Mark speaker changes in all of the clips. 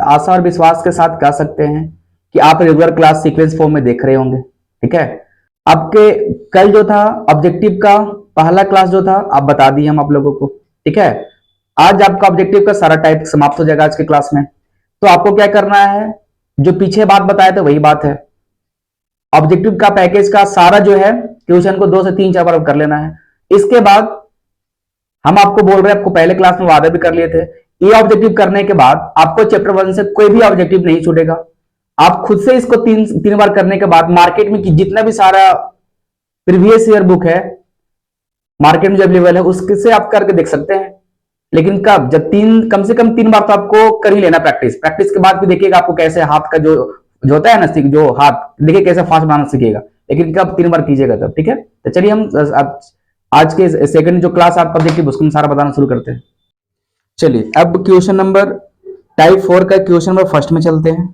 Speaker 1: आशा और विश्वास के साथ कह सकते हैं कि आप रेगुलर क्लास सीक्वेंस फॉर्म में देख रहे होंगे। ठीक है, आपके कल जो था ऑब्जेक्टिव का पहला क्लास जो था आप बता दिए हम आप लोगों को। ठीक है, आज आपका ऑब्जेक्टिव का सारा टाइप समाप्त हो जाएगा आज के क्लास में। तो आपको क्या करना है, जो पीछे बात बताए थे वही बात है। ऑब्जेक्टिव का पैकेज का सारा जो है क्वेश्चन को 2 से 3 4 बार कर लेना है। इसके बाद हम आपको बोल रहे हैं, आपको पहले क्लास में वादा भी कर लिए थे, ये ऑब्जेक्टिव करने के बाद आपको चैप्टर 1 से कोई भी ऑब्जेक्टिव नहीं छूटेगा। आप खुद से इसको तीन तीन बार करने के बाद मार्केट में जितना भी सारा प्रीवियस ईयर बुक है मार्केट में जो अवेलेबल है उससे आप करके देख सकते हैं। लेकिन कब, जब कम से कम 3 बार तो आपको कर ही लेना प्रैक्टिस। प्रैक्टिस के बाद भी देखिएगा आपको कैसे हाथ का जो होता है ना, जो हाथ देखिए कैसे फास्ट बनाना सीखेगा। लेकिन कब 3 बार कीजिएगा तब। ठीक है, तो चलिए हम आज के सेकंड जो क्लास आपका ऑब्जेक्टिव उसको हम सारा बताना शुरू करते हैं। चलिए अब क्वेश्चन नंबर टाइप 4 का क्वेश्चन नंबर फर्स्ट में चलते हैं।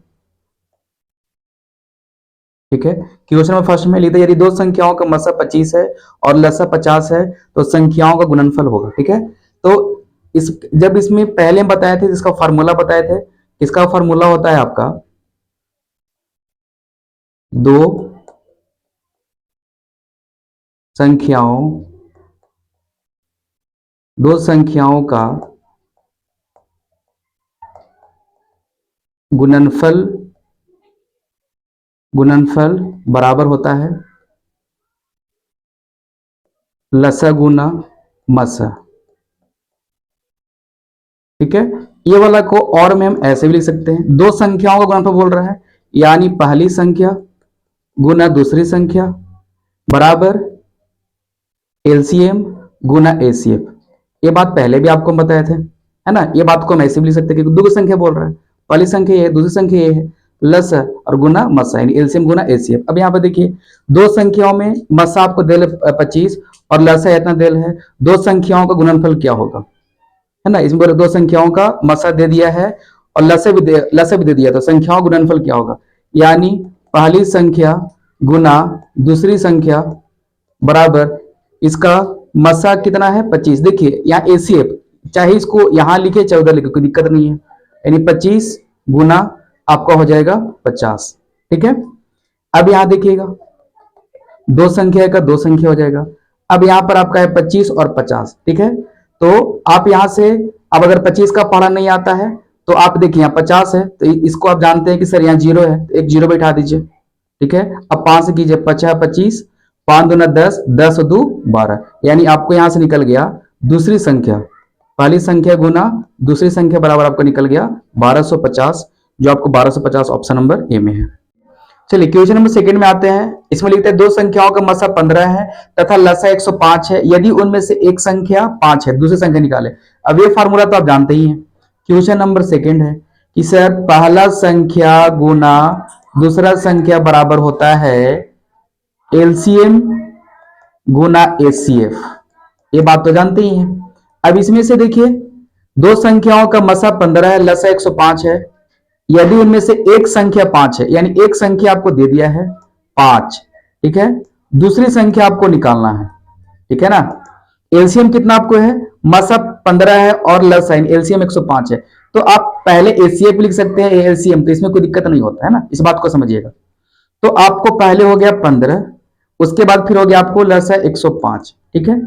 Speaker 1: ठीक है, क्वेश्चन नंबर फर्स्ट में लिखते यदि दो संख्याओं का मसा 25 है और लसा 50 है तो संख्याओं का गुणनफल होगा। ठीक है, तो जब इसमें पहले हम बताए थे, इसका फार्मूला बताए थे, इसका फार्मूला होता है आपका दो संख्याओं का गुणनफल बराबर होता है लसा गुना मसा। ठीक है, ये वाला को और में हम ऐसे भी लिख सकते हैं, दो संख्याओं का गुणनफल बोल रहा है, यानी पहली संख्या गुना दूसरी संख्या बराबर एलसीएम गुना एसीएफ। ये बात पहले भी आपको बताए थे, है ना। ये बात को हम ऐसे भी लिख सकते हैं कि दो संख्या बोल रहा है, पहली संख्या ये है, दूसरी संख्या ये है, लस और गुना मसा यानी एलसीएम गुना एसीएफ। अब यहाँ पे देखिए दो संख्याओं में मसा आपको दिल 25 और लसा इतना दिल है, दो संख्याओं का गुणनफल क्या होगा, है ना। इसमें दो संख्याओं का मसा दे दिया है और लसा भी दे दिया, तो संख्याओं का गुणनफल क्या होगा, यानी पहली संख्या गुना दूसरी संख्या बराबर इसका मसा कितना है 25। देखिए यहाँ एसीएफ चाहे इसको यहां लिखे चाहे उधर लिखे कोई दिक्कत नहीं है, यानी 25 गुना आपका हो जाएगा 50। ठीक है, अब यहां देखिएगा दो संख्या का दो संख्या हो जाएगा। अब यहां पर आपका है 25 और 50। ठीक है, तो आप यहां से अब अगर 25 का पढ़ा नहीं आता है तो आप देखिए यहाँ 50 है तो इसको आप जानते हैं कि सर यहाँ 0 है, तो एक 0 बैठा दीजिए। ठीक है, अब 5 से कीजिए 25, 5 दूना 10, 10 दो 12, यानी आपको यहां से निकल गया दूसरी संख्या, पहली संख्या गुना दूसरी संख्या बराबर आपको निकल गया 1250, जो आपको 1250 ऑप्शन नंबर ए में है। चलिए क्वेश्चन नंबर सेकंड में आते हैं। इसमें लिखते हैं दो संख्याओं का मसा 15 है तथा लसा 105 है, यदि उनमें से एक संख्या 5 है, दूसरी संख्या निकाले। अब ये फार्मूला तो आप जानते ही हैं। क्वेश्चन नंबर सेकंड है कि सर पहला संख्या गुना दूसरा संख्या बराबर होता है एलसीएम गुना एसीएफ, ये बात तो जानते ही हैं। अब इसमें से देखिए दो संख्याओं का मसा 15 है, लसा 105 है, यदि उनमें से एक संख्या 5 है, यानी एक संख्या आपको दे दिया है 5। ठीक है, दूसरी संख्या आपको निकालना है। ठीक है ना, एलसीएम कितना आपको है, मसा 15 है और लसा एलसीएम 105 है, तो आप पहले एसीएफ लिख सकते हैं एलसीएम, तो इसमें कोई दिक्कत नहीं होता है ना, इस बात को समझिएगा। तो आपको पहले हो गया 15, उसके बाद फिर हो गया आपको लसा 105। ठीक है,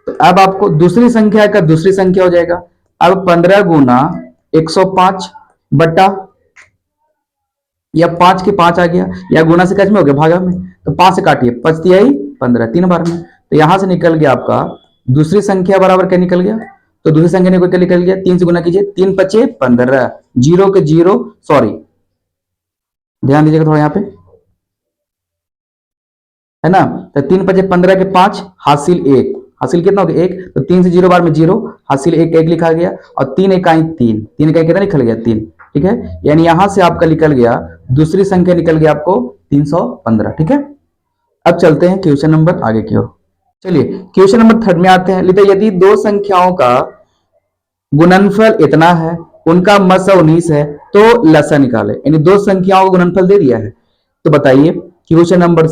Speaker 1: तो अब आपको दूसरी संख्या का दूसरी संख्या हो जाएगा। अब 15 गुना 105 बटा या 5 के 5 आ गया, या गुना से कैच में हो गया भागा में, तो 5 से काटिए 5 तिहाई 15 3 बार में, तो यहां से निकल गया आपका दूसरी संख्या बराबर क्या निकल गया, तो दूसरी संख्या क्या निकल गया 3 से गुना कीजिए, 3 पचे 15, 0 के 0 सॉरी ध्यान दीजिएगा थोड़ा यहाँ पे, है ना। तो 3 पचे 15 के 5 हासिल 1, हासिल कितना हो गया 1, तो 3 से 0 बार में 0, हासिल 1 1 लिखा गया, और 3 इकाई 3, 3 इकाई कितना निकल गया 3। ठीक है, यानी यहां से आपका निकल गया दूसरी संख्या निकल गया आपको 315। ठीक है, अब चलते हैं क्वेश्चन नंबर आगे की ओर। चलिए क्वेश्चन नंबर थर्ड में आते हैं। लिखते यदि दो संख्याओं का गुणनफल इतना है, उनका मसा 19 है, तो लसा निकाले, यानी दो संख्याओं का गुणनफल दे दिया है। तो बताइए क्वेश्चन नंबर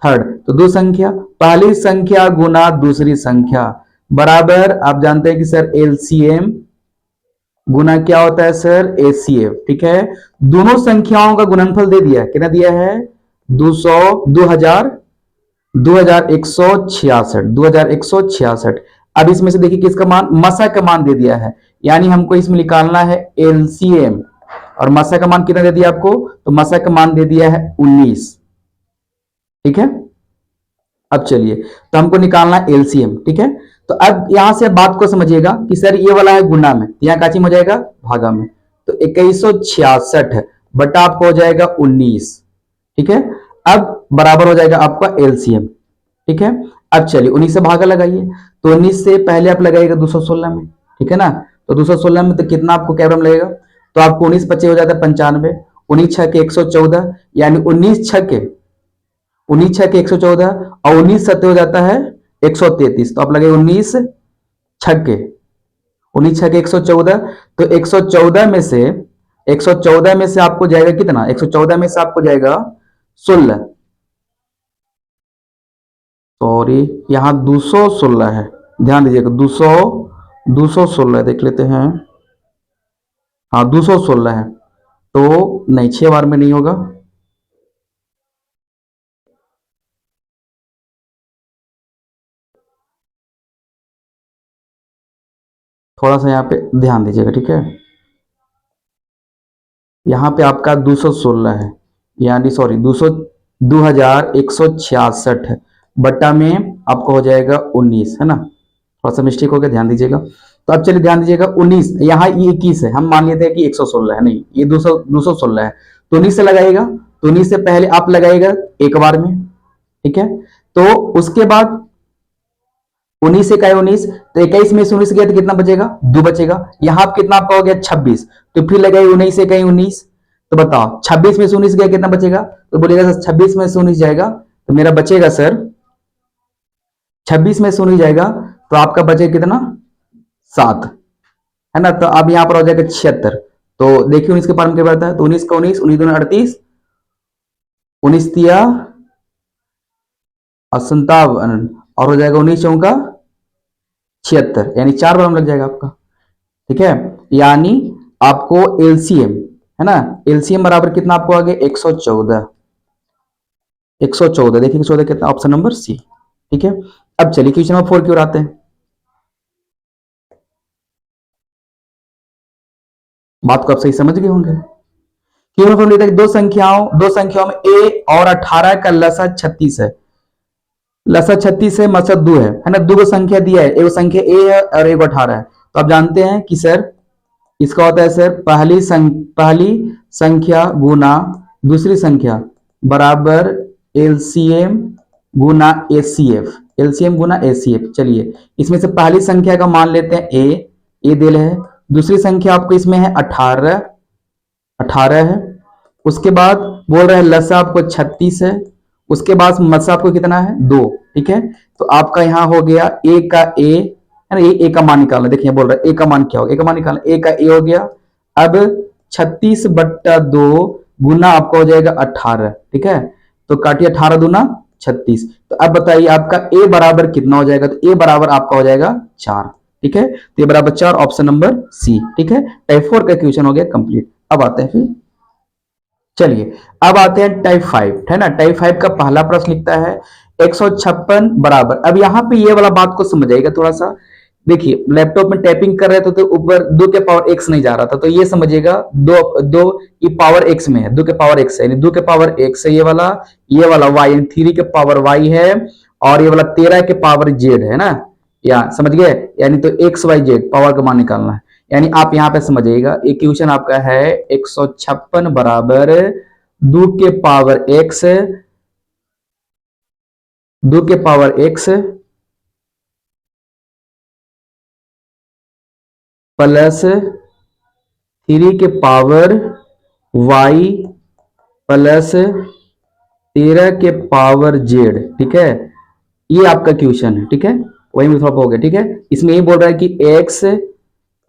Speaker 1: थर्ड, तो दो संख्या, पहली संख्या गुना दूसरी संख्या बराबर आप जानते हैं कि सर एलसीएम गुना क्या होता है सर, एसीएफ। ठीक है, दोनों संख्याओं का गुणनफल दे दिया है, कितना दिया है, 200, 2000, 2166, 2166। अब इसमें से देखिए किसका मान, मसा का मान दे दिया है, यानी हमको इसमें निकालना है एलसीएम। और मसा का मान कितना दे दिया आपको, तो मसा का मान दे दिया है 19। ठीक है, अब चलिए, तो हमको निकालना है एलसीएम। ठीक है, तो अब यहां से बात को समझिएगा कि सर ये वाला है गुना में, यहाँ काची में हो जाएगा, भागा में। तो 2166 बटा आपको हो जाएगा 19। ठीक है, अब बराबर हो जाएगा आपका एलसीएम। ठीक है, अब चलिए 19 से भागा लगाइए, तो 19 से पहले आप लगाइएगा 216 में। ठीक है ना, तो 216 में तो कितना आपको कैब्रम लगेगा, तो आपको 19 पचे हो जाता है 95, 19 छके 114, यानी 19 छके 114, और 19 सत्ते हो जाता है 133। तो आप लगे 19 छके 114, तो 114 में से आपको जाएगा कितना, 114 में से आपको जाएगा 16, सॉरी यहां 216 है, ध्यान दीजिएगा, 216 देख लेते हैं, हाँ 216 है, तो नहीं 6 बार में नहीं होगा, थोड़ा सा यहाँ पे ध्यान दीजिएगा। ठीक है, यहाँ पे आपका 216 है, यानी सॉरी 2166 बट्टा में आपको हो जाएगा 19, है ना, थोड़ा सा मिस्टेक हो गया, ध्यान दीजिएगा। तो अब चलिए ध्यान दीजिएगा, 19 यहाँ ये 21 है, हम मान लेते हैं कि 116 है, नहीं ये 216 है, तो 19 से लगाएगा, तो 19 से पहले आप लगाएगा एक बार में। ठीक है, तो उसके बाद 19 से का 19, तो 21 में से 19 गया तो कितना बचेगा, 2 बचेगा, यहां कितना आपका हो गया 26, तो फिर लगाइए 19 से कहीं 19, तो बताओ 26 में से 19 गया कितना बचेगा, तो बोलेगा सर 26 में से 19 जाएगा, तो मेरा बचेगा सर 26 में से 19 जाएगा, तो आपका बचेगा कितना 7, है ना, तो अब यहां पर हो जाएगा 76। तो देखिए 19 के पार में क्या बढ़ता है, तो 19 का 19, 19 दूनी 38, 19 तिया 57, और हो जाएगा 19 चौका 76, यानी 4 बार लग जाएगा आपका। ठीक है, यानी आपको एलसीएम, है ना, एलसीएम बराबर कितना आपको आ गया 114, 114 देखिए 114 कितना, ऑप्शन नंबर सी। ठीक है, अब चलिए क्वेश्चन नंबर 4 की ओर आते हैं, बात को आप सही समझ गए होंगे। क्यों फॉर्म लेता है कि दो संख्याओं में ए और 18 का लसा 36 है, लसा 36 है, मसा 2 है ना, दो संख्या दिया है, एक संख्या ए है और एक 18 है, तो आप जानते हैं कि सर इसका होता है सर पहली संख्या गुना दूसरी संख्या बराबर एलसीएम गुना एसीएफ, एलसीएम गुना एसीएफ। चलिए इसमें से पहली संख्या का मान लेते हैं ए दे है, दूसरी संख्या आपको इसमें है 18 है, उसके बाद बोल रहे हैं लसा आपको 36 है, उसके बाद मसा आपको कितना है 2। ठीक है, तो आपका यहां हो गया ए का ए, है ना, ए का मान निकालना, देखिए बोल रहा है ए का मान क्या होगा, ए का मान निकालना, ए का ए हो गया, अब 36/2 गुना आपका हो जाएगा 18। ठीक है, तो काटिए 18 दूना 36, तो अब बताइए आपका ए बराबर कितना हो जाएगा, तो ए बराबर आपका हो जाएगा 4। ठीक है, तो ये बराबर 4, ऑप्शन नंबर सी। ठीक है, टाइप 4 का क्वेश्चन हो गया कंप्लीट। अब आते हैं फिर, चलिए अब आते हैं टाइप 5, है ना, टाइप 5 का पहला प्रश्न लिखता है 156 बराबर, अब यहां पे ये वाला बात को समझ आएगा थोड़ा सा, देखिए लैपटॉप में टाइपिंग कर रहे थे तो ऊपर 2 के पावर x नहीं जा रहा था, तो ये समझिएगा 2 ये पावर x में है, 2 के पावर x है, यानी 2 के पावर x है, ये वाला y यानी 3 के पावर y है, और ये वाला 13 के पावर z है ना, या समझ गए, यानी तो x y z पावर का मान निकालना है, यानी आप यहां पे समझिएगा इक्वेशन आपका है 156 बराबर 2 के पावर x, 2 के पावर x प्लस 3 के पावर y प्लस 13 के पावर z। ठीक है, ये आपका क्वेश्चन है। ठीक है, वही में थोड़ा हो गया। ठीक है, इसमें ये बोल रहा है कि x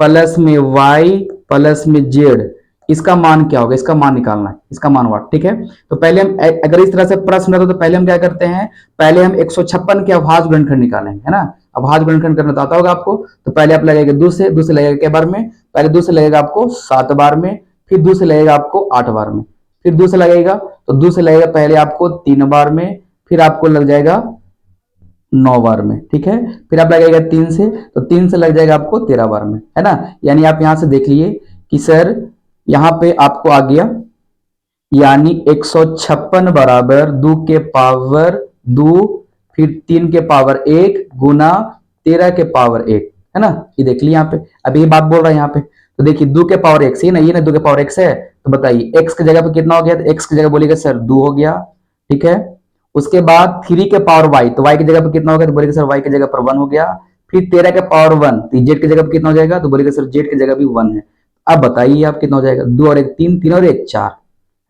Speaker 1: प्लस में y प्लस में z, इसका मान क्या होगा, इसका मान निकालना है, इसका मान वाट। ठीक है, तो पहले हम अगर इस तरह से प्रश्न रहता तो पहले हम क्या करते हैं, पहले हम 156 के अभाज्य गुणनखंड निकालेंगे, है ना, अभाज्य गुणनखंड करना तो आता होगा आपको, तो पहले आप लगाएंगे 2 से लगाएंगे के बार में, पहले 2 से लगेगा आपको 7 बार में, फिर 2 से लगेगा आपको 8 बार में, फिर 2 से लगेगा तो 2 से लगेगा पहले आपको 3 बार में, फिर आपको लग जाएगा 9 बार में, ठीक है। फिर आप लगेगा 3 से, तो 3 से लग जाएगा आपको 13 बार में, है ना। यानी आप यहां से देख लिए कि सर यहां पे आपको आ गया, यानी 156 बराबर 2 के पावर 2 फिर 3 के पावर 1 गुना 13 के पावर 1, है ना। ये देख लिया यहाँ पे, अभी ये बात बोल रहा है यहाँ पे। तो देखिए 2 के पावर x, ये ना, ये ना 2 के पावर x है, तो बताइए x की जगह पे कितना हो गया, तो x की जगह बोलेगा सर 2 हो गया, ठीक है। उसके बाद 3 के पावर y, तो y की जगह पे कितना हो गया, तो बोलेगा सर y की जगह पर 1 हो गया। फिर 13 के पावर 1, तो z की जगह पे कितना हो जाएगा, तो बोलेगा सर z की जगह भी 1 है। अब बताइए आप कितना हो जाएगा, 2 और 1 3, 3 और 1 4,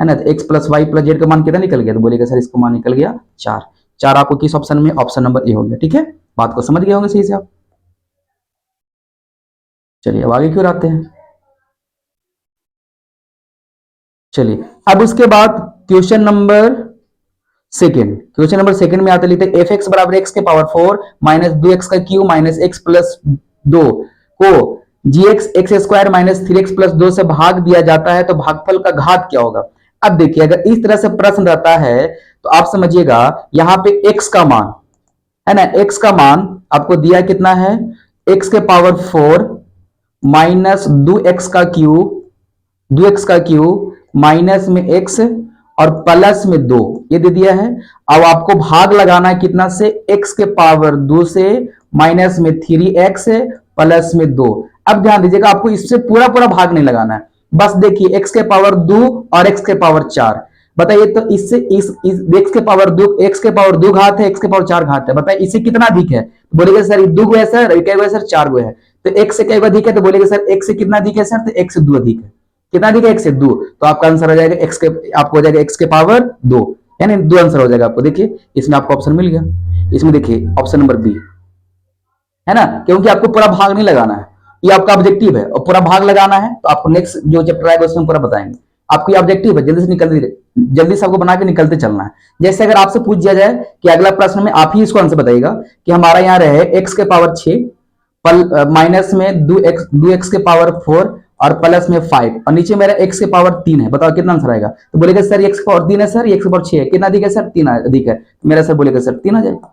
Speaker 1: है ना। तो x plus Y plus Z का मान कितना निकल गया, तो बोलेगा सर इसका मान निकल गया 4। 4 आपको किस ऑप्शन में, ऑप्शन नंबर ए हो गया, ठीक है। बात को समझ गए होंगे सही से आप। चलिए अब आगे क्यों आते हैं। चलिए अब उसके बाद question number second, question number second में आते लिखते एफ एक्स बराबर एक्स के पावर 4 माइनस 2x का क्यूब माइनस एक्स प्लस 2 को G X X square minus 3x plus 2 से भाग दिया जाता है, तो भागफल का घात क्या होगा। अब देखिए अगर इस तरह से प्रश्न रहता है तो आप समझिएगा यहाँ पे x का मान, है ना, x का मान आपको दिया कितना है, x के पावर 4 माइनस 2x का क्यूब माइनस में x और प्लस में 2, ये दे दिया है। अब आपको भाग लगाना है कितना से, x के पावर 2 से माइनस में 3x प्लस में 2। अब ध्यान दीजिएगा आपको इससे पूरा पूरा भाग नहीं लगाना है, बस देखिए x के पावर 2 और x के पावर 4, बताइए तो इससे इस x के पावर 2 घात है, x के पावर 4 घात है, बताइए इससे कितना अधिक है, तो बोलेगा सर ये 2 है सर, क्या है सर 4 है। तो x से क्या अधिक है, तो बोलेगा सर x से कितना अधिक है सर, तो x से 2 अधिक है, कितना अधिक है, x से 2। तो आपका आंसर हो जाएगा x के, आपको हो जाएगा x के पावर 2, यानी 2 आंसर हो जाएगा आपको। देखिए इसमें आपको ऑप्शन मिल गया, इसमें देखिए ऑप्शन नंबर बी, है ना, क्योंकि आपको पूरा भाग नहीं लगाना है, ये आपका ऑब्जेक्टिव है, और पूरा भाग लगाना है तो आपको नेक्स्ट जो चैप्टर आएगा उसमें पूरा बताएंगे। आपको ये ऑब्जेक्टिव है, जल्दी से आपको बना के निकलते चलना है। जैसे अगर आपसे पूछ दिया जाए कि अगला प्रश्न में आप ही इसको आंसर बताइएगा कि हमारा यहाँ रहे x के पावर 6 माइनस में 2x के पावर 4 और प्लस में 5 और नीचे मेरा x के पावर 3 है, बताओ कितना आंसर आएगा, तो बोलेगा सर x के पावर 3 है सर, x के पावर 6 है, कितना अधिक है सर, 3 अधिक है, मेरा सर बोलेगा सर 3 आ जाएगा।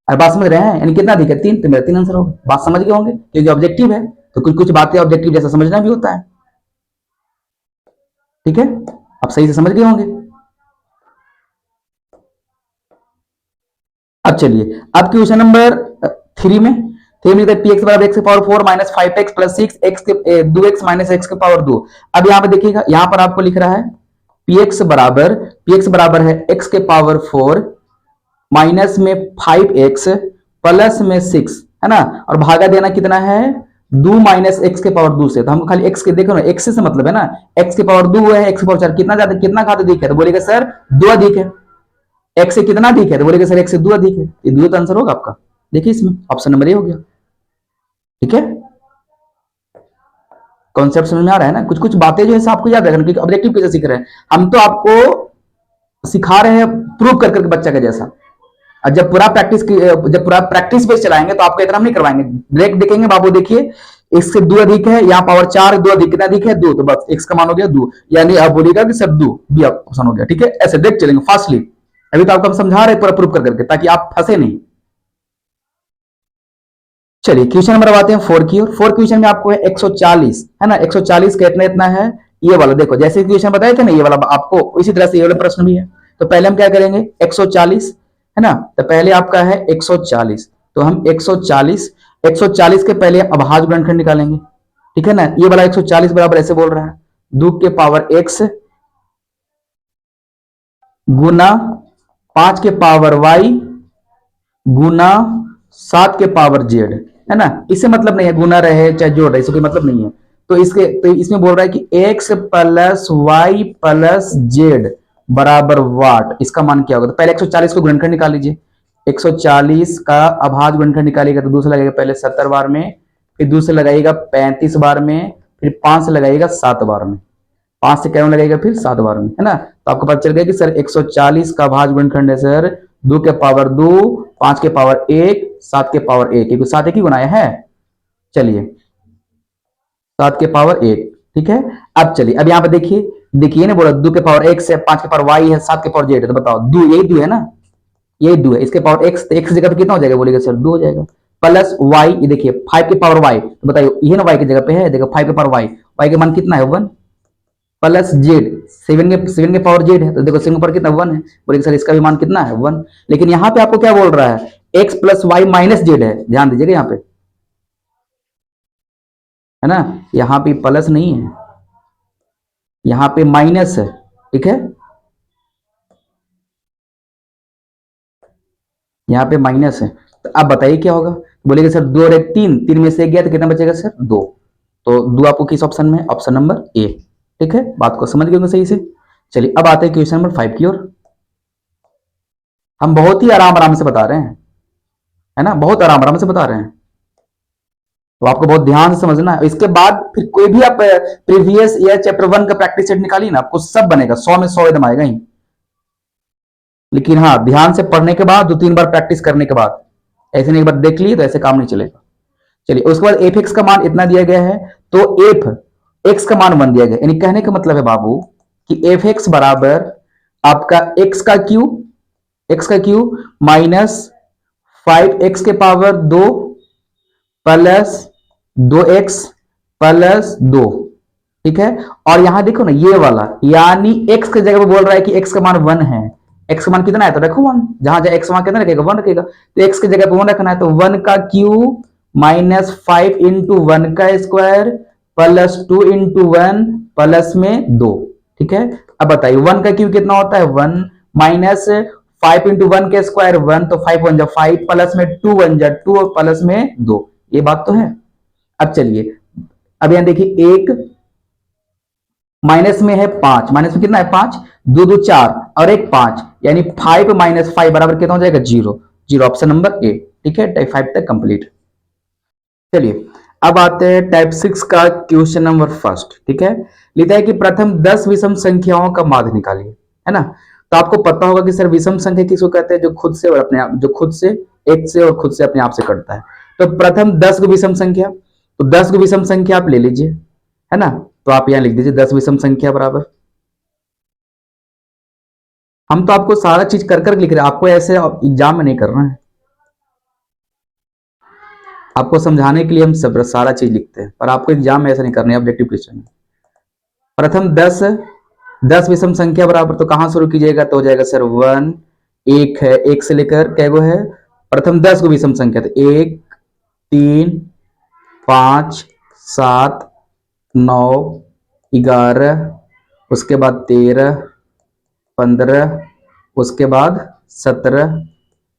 Speaker 1: बात समझ रहे हैं, यानी कितना अधिक है 3, तो मेरा 3 आंसर होगा। बात समझ गए होंगे, क्योंकि ऑब्जेक्टिव है तो कुछ कुछ बातें ऑब्जेक्टिव जैसा समझना भी होता है, ठीक है। आप सही से समझ गए होंगे। अब चलिए अब क्वेश्चन नंबर 3 में लिखते हैं px बराबर x के power 4 minus 5x plus 6 x के 2x माइनस x के पावर 2। अब यहां पे देखिएगा, यहां पर आपको लिख रहा है px बराबर है x के पावर 4 माइनस में 5x प्लस में 6, है ना, और भागा देना कितना है 2 माइनस एक्स के पावर 2 से, तो हमको खाली एक्स के देखो ना, एक्स से मतलब है ना, एक्स के पावर 2 है, एक्स के पावर 4, कितना ज्यादा, कितना घात अधिक है, तो बोलेगा सर 2 अधिक है। एक्स से कितना अधिक है, तो बोलेगा सर एक्स से 2 अधिक है, ये 2 तो आंसर होगा आपका। देखिए इसमें ऑप्शन नंबर ए हो गया, ठीक है। कॉन्सेप्ट समझ में आ रहा है ना, कुछ कुछ बातें जो है आपको याद रखना, क्योंकि ऑब्जेक्टिव कैसे सीख रहे हैं हम, तो आपको सिखा रहे हैं प्रूव कर करके बच्चा का जैसा। और जब पूरा प्रैक्टिस बेस चलाएंगे तो आपको इतना हम नहीं करवाएंगे, डायरेक्ट देखेंगे बाबू देखिए इससे 2 अधिक है, यहाँ पावर 4 2 अधिक, कितना अधिक है 2, तो बस x का मान हो गया 2, यानी आप बोलिएगा कि सर 2, बी ऑप्शन हो गया, ठीक है। ऐसे देख चलेंगे फास्टली, अभी तो आपको हम समझा रहे पूरा प्रूफ कर करके, ताकि आप फंसे नहीं। चलिए क्वेश्चन नंबर आते हैं 4 की ओर। 4 क्वेश्चन में आपको है 140, है ना, 140 का इतना है, ये वाला देखो जैसे क्वेश्चन बताए थे ना, ये वाला आपको इसी तरह से ये वाला प्रश्न भी है। तो पहले हम क्या करेंगे 140, है ना, तो पहले आपका है 140, तो हम 140 के पहले अभाज्य गुणनखंड निकालेंगे, ठीक है ना। ये वाला 140 बराबर ऐसे बोल रहा है 2 के पावर x गुना 5 के पावर y गुना 7 के पावर z, है ना। इससे मतलब नहीं है गुना रहे चाहे जोड़ रहे, इससे कोई मतलब नहीं है। तो इसमें बोल रहा है कि x plus y plus z बराबर वाट, इसका मान क्या होगा। तो पहले 140 को गुणनखंड निकाल लीजिए, 140 का अभाज्य गुणनखंड निकालिएगा तो दूसरा लगेगा पहले 70 बार में, फिर दूसरा लगाइएगा 35 बार में, फिर 5 से लगाइएगा 7 बार में, 5 से कैसे लगेगा फिर 7 बार में, है ना। तो आपको पता चल गया कि सर 140 का अभाज्य गुणनखंड है सर 2 के पावर 2 5 के पावर 1 7 के पावर 1, 7 एक ही गुना है। चलिए 7 के पावर 1, ठीक है। अब चलिए, अब यहां पर देखिए, देखिए ना, बोला 2 के पावर x है, 5 के पावर y है, 7 के पावर z है, तो बताओ 2, यही 2 है ना, यही 2 है। इसके पावर x, तो x की जगह पे कितना हो जाएगा, बोलेगा सर 2 हो जाएगा। प्लस y, ये देखिए 5 के पावर y, तो बताइए ये ना y की जगह पे है, देखो 5 के पावर y के मान कितना है 1, प्लस z, 7 के पावर z है, तो देखो 7 के पावर कितना 1 है, बोलेगा सर इसका भी मान कितना है 1। लेकिन यहाँ पे आपको क्या बोल रहा है, x plus Y minus Z है, ध्यान दीजिएगा यहाँ पे, है ना, यहाँ पे प्लस नहीं है, यहाँ पे माइनस है, ठीक है, यहाँ पे माइनस है। तो अब बताइए क्या होगा, बोलेगा सर 2 और 1 3, 3 में से 1 गया तो कितना बचेगा सर 2, तो 2 आपको किस ऑप्शन में, ऑप्शन नंबर ए, ठीक है, बात को समझ गए सही से। चलिए अब आते हैं क्वेश्चन नंबर 5 की ओर। हम बहुत ही आराम आराम से बता रहे हैं, है ना, बहुत आराम आराम से बता रहे हैं, तो आपको बहुत ध्यान से समझना है। इसके बाद फिर कोई भी आप प्रीवियस ईयर चैप्टर 1 का प्रैक्टिस सेट निकालिए ना, आपको सब बनेगा, 100 में 100 एकदम आएगा ही। लेकिन हाँ, ध्यान से पढ़ने के बाद 2-3 बार प्रैक्टिस करने के बाद, ऐसे नहीं, एक बार देख लिए तो ऐसे काम नहीं चलेगा। चलिए उसके बाद एफ एक्स का मान इतना दिया गया है, तो एफ एक्स का मान 1 दिया गया, यानी कहने का मतलब है बाबू कि एफ एक्स बराबर आपका एक्स का क्यू माइनस 5x के पावर 2 प्लस 2x प्लस 2, ठीक है। और यहां देखो ना ये वाला, यानी x की जगह पे बोल रहा है कि x का मान 1 है, x का मान कितना है तो रखो 1, जहां जहां x मान कितना रखेगा 1 रखेगा, तो x की जगह पे 1 रखना है, तो 1 का क्यूब माइनस 5 इंटू 1 का स्क्वायर प्लस 2 इंटू 1 प्लस में 2, ठीक है। अब बताइए 1 का क्यूब कितना होता है 1 माइनस 5 इंटू 1 के स्क्वायर 1, तो 5 1 जा 5 प्लस में 2 1 जा 2 प्लस में 2, ये बात तो है। अब चलिए, अब यहां देखिए 1 माइनस में है 5, माइनस में कितना है 5, 2 2 4 और 1 5, यानी 5 माइनस 5 बराबर कितना हो जाएगा 0, 0, ऑप्शन नंबर ए, ठीक है, टाइप 5 तक कंप्लीट। चलिए अब आते हैं टाइप 6 का क्वेश्चन नंबर फर्स्ट, ठीक है। लिखा है कि प्रथम 10 विषम संख्याओं का माध्य निकालिए, है ना। तो आपको पता होगा कि सर विषम संख्या किसको कहते हैं, जो खुद से और अपने आप, जो खुद से एक से और खुद से अपने आप से कटता है। तो प्रथम 10 को विषम संख्या, तो 10 को विषम संख्या आप ले लीजिए, है ना, तो आप यहां लिख दीजिए 10 विषम संख्या बराबर, हम तो आपको सारा चीज कर कर लिख रहे हैं, आपको ऐसे एग्जाम में नहीं करना है, आपको समझाने के लिए हम सब सारा चीज लिखते हैं, पर आपको एग्जाम में ऐसा नहीं करना है, ऑब्जेक्टिव क्वेश्चन है। प्रथम 10 विषम संख्या बराबर, तो कहां शुरू कीजिएगा, तो हो जाएगा सर 1, 1 है, 1 से लेकर क्या वो है, प्रथम 10 को विषम संख्या, तो 1 3 5 7 9 11, उसके बाद 13 15, उसके बाद 17,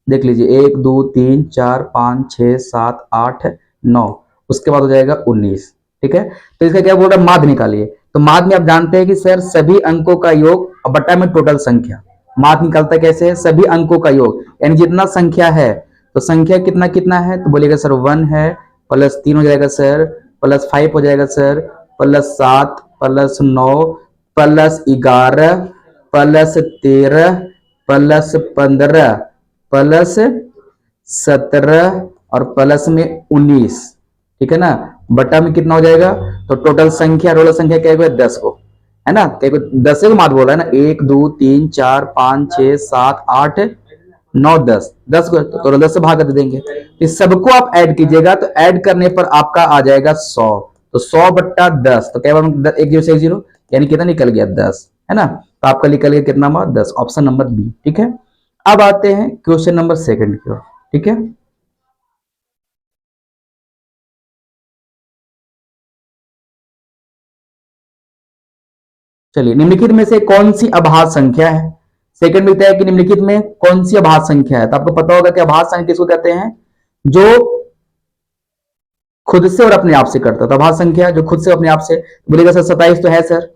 Speaker 1: देख लीजिए 1 2 3 4 5 6 7 8 9, उसके बाद हो जाएगा 19, ठीक है। तो इसका क्या बोल रहा है, माध्य निकालिए। तो माध्य में आप जानते हैं कि सर सभी अंकों का योग और बटा में टोटल संख्या, माध्य निकलता कैसे है, सभी अंकों का योग, यानी जितना संख्या है, तो संख्या कितना कितना है, तो बोलेगा सर 1 है, प्लस 3 हो जाएगा सर, प्लस 5 हो जाएगा sir, plus 7 plus 9 plus 11 plus 13 plus 15 plus 17 और प्लस में 19, ठीक है ना, बटा में कितना हो जाएगा, तो टोटल संख्या क्या है 10 को, है ना, 10 को माध्य बोल रहा है ना, 1 2 3 4 5 6 7 8 9 10, 10 को तो 10 से भाग कर देंगे, इस सबको आप ऐड कीजिएगा, तो ऐड करने पर आपका आ जाएगा 100, तो 100 बट्टा 10, तो क्या बार 1 0 से 1 0, यानी कितना निकल गया 10, है ना, तो आपका निकल गया कितना बार 10, ऑप्शन नंबर बी, ठीक है। अब आते हैं क्वेश्चन नंबर सेकंड की ओर, ठीक है। चलिए, निम्नलिखित में से कौन सी अभाज्य संख्या है, सेकंड में है कि निम्नलिखित में कौन सी अभाज्य संख्या है, तो आपको पता होगा कि अभाज्य संख्या किसको कहते हैं, जो खुद से और अपने आप से करता है, तो अभाज्य संख्या जो खुद से अपने आप से, बोलेगा सर 27 तो है सर,